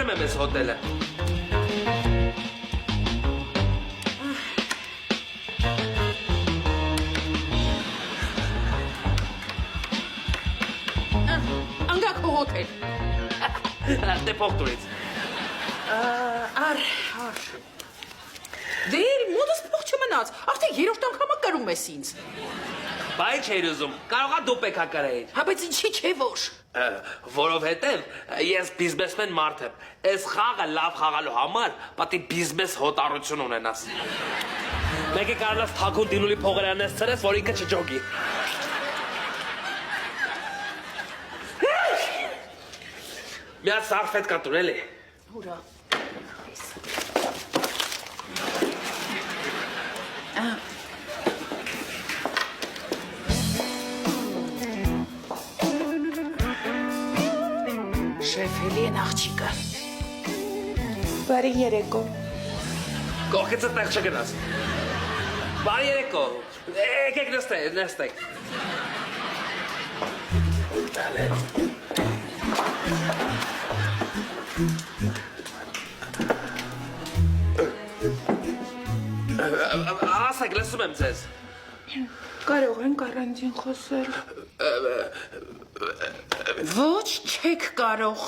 Գնում եմ ես հոտելը։ Անգակ հո հոթել։ Դե փող տուրից։ Ար։ Դեր մոտս փող չմնաց, արդեն երրորդ անգամը կրում ես ինձ։ Բա ինչ էիր ուզում, կարողա դու պեկակարայիր։ Հա բայց ինչի չէ որ։ Որովհետև ես բիզնեսմեն մարդ եմ, այս խաղը լավ խաղալու համար պատի բիզնես հոտառություն ունենաս։ Մեկը կարողաս թաքուն դինուլի փողերը անեսցրես, որ ինքը չջոգի։ Միած սարֆետ կա տուր, էլի։ Ուրա։ Շեֆելի են աղջիկը։ Բարի երեկո։ Կողքիցը տեղ չգնաս։ Բարի երեկո։ Եկեք նստեք։ Ասեք, լսում եմ ձեզ։ Կարող ենք առանձին խոսել։ Ոչ չեք կարող։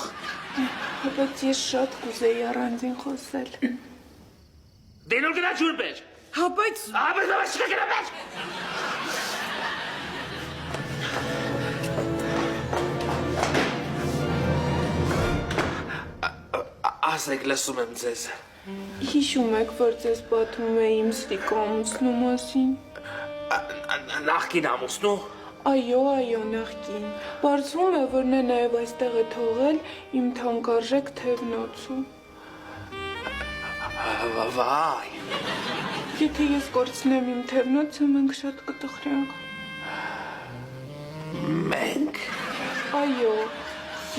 Բայց ես շատ կուզեի առանձին խոսել։ Դենուլ գնա ջուր բեր։ Հա բայց Բայց չկա գնա բեր։ Ասեք, լսում եմ ձեզ։ Հիշում եք, որ ձեզ պատմում էի իմ ստիկո ամուսնու մասին։ Նախկին ամուսնու։ Այո, նախկին։ Պարզվում է, որ նա նաև այստեղ է թողել իմ թանկարժեք թևնոցը։ Վայ։ Եթե ես կորցնեմ իմ թևնոցը, մենք շատ կտխրենք։ Մենք։ Այո,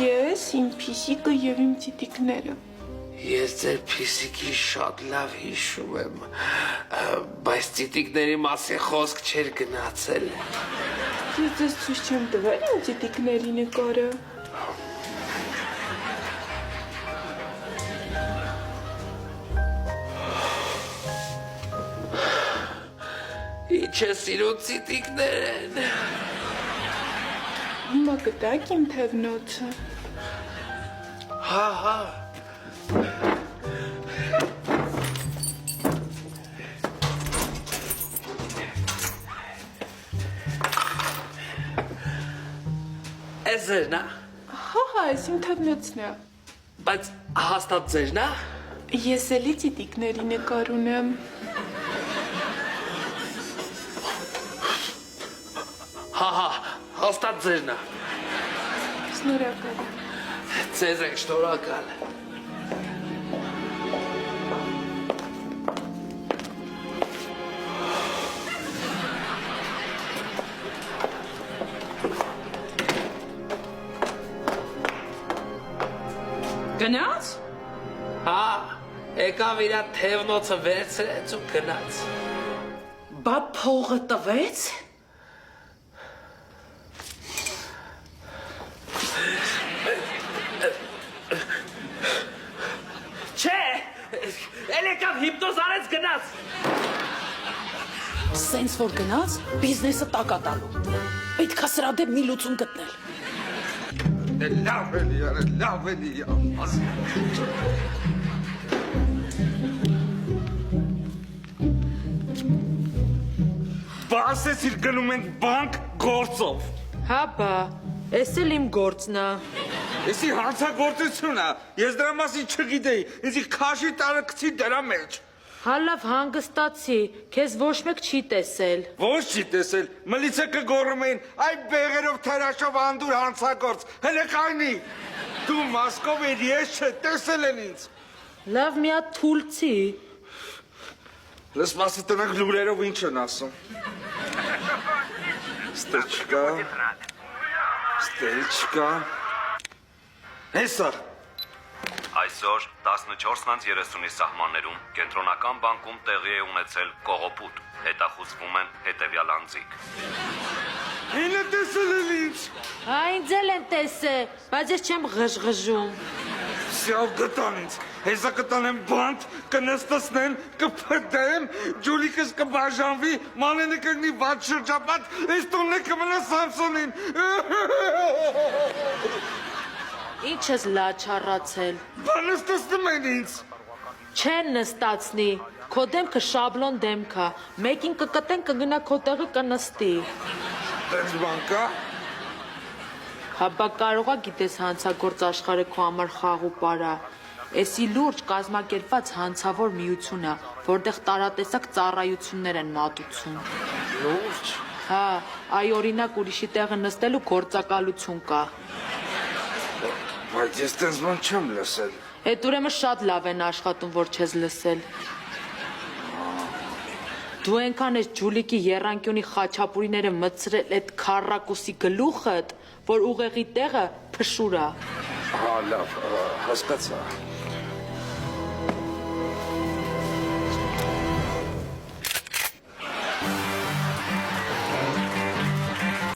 ես, իմ փիսիկը եւ իմ տիտիկները։ Ես ձեր փիսիկի շատ լավ հիշում եմ, բայց տիտիկների մասին խոսք չէր գնացել։ Ես ձեզ ցույց չեմ տվել իմ տիտիկների նկարը։ Ինչ է սիրուն տիտիկներ են։ Հիմա գտակ իմ թևնոցը։ Հա։ Էս ձերն է։ Հա, այս իմ թևնոցն է։ Բայց հաստատ ձերն է։ Ես էլի տիտիկների նկար ունեմ։ Հա, հաստատ ձերն է։ Շնորհակալ եմ։ Ձեզ ենք շնորհակալ։ Գնաց։ Հա, եկավ իրա թևնոցը վերցրեց ու գնաց։ Բա փողը տվեց։ Չէ, էլ եկավ հիպնոզ արեց գնաց։ Սենց որ գնաց, բիզնեսը տակա տալու։ Պետք է սրա դեմ մի լուծում գտնել։ Լավ էլի Բա ասեցիր գնում ենք բանկ գործով։ Հա բա, էս էլ իմ գործն է։ Էսի հանցագործություն է, ես դրա մասին չգիտեի, ինձի քաշի տարակցի դրա մեջ։ Հա լավ հանգստացի, քեզ ոչ մեկ չի տեսել։ Ոչ չի տեսել, մլիցը կգոռում էին, այ բեղերով թերաշով անդուր հանցագործ, հələ կայնի։ Դու մասկով էր, ես չէ, տեսել են ինձ։ Լավ մի հատ թուլցի։ Լսմասի տնակ լուրերով ինչ են ասում։ Ստեչկա։ Հեսա։ Այսօր 14:30-ի սահմաններում կենտրոնական բանկում տեղի է ունեցել կողոպուտ, հետախուզվում են հետևյալ անձիկ։ Ինը տեսել են ինձ։ Հա ինձ էլ են տեսել, բայց ես չեմ ղժղժում։ Իսյալ գտան ինձ, հեզա կտանեմ բանդ, կնստսնեն, կպդեմ, ջուլիկս կբաժանվի, մանենը կգնի վատ շրջապատ, ես տունն է կմնա Սամսոնին։ Ինչ ես լաչառացել։ Բանստսնում են ինձ։ Չեն նստացնի։ Քո դեմքը շաբլոն դեմք է։ Մեկին կկտեն կգնա քո տեղը կնստի։ Տենց բան կա։ Հաբա կարողա գիտես հանցագործ աշխարհը քո համար խաղ ու պարա։ Էսի լուրջ կազմակերպված հանցավոր միություն է, որտեղ տարատեսակ ծառայություններ են մատուցում։ Լուրջ։ Հա, այ օրինակ ուրիշի տեղը նստելու գործակալություն կա։ Բայց ես տենց բան չեմ լսել։ Էդ ուրեմն շատ լավ են աշխատում, որ չես լսել։ Դու ենքան ես Ջուլիկի եռանկյունի խաչապուրիները մտցրել այդ քառակուսի գլուխդ, որ ուղեղի տեղը փշուր է։ Հա, լավ, հասկացա։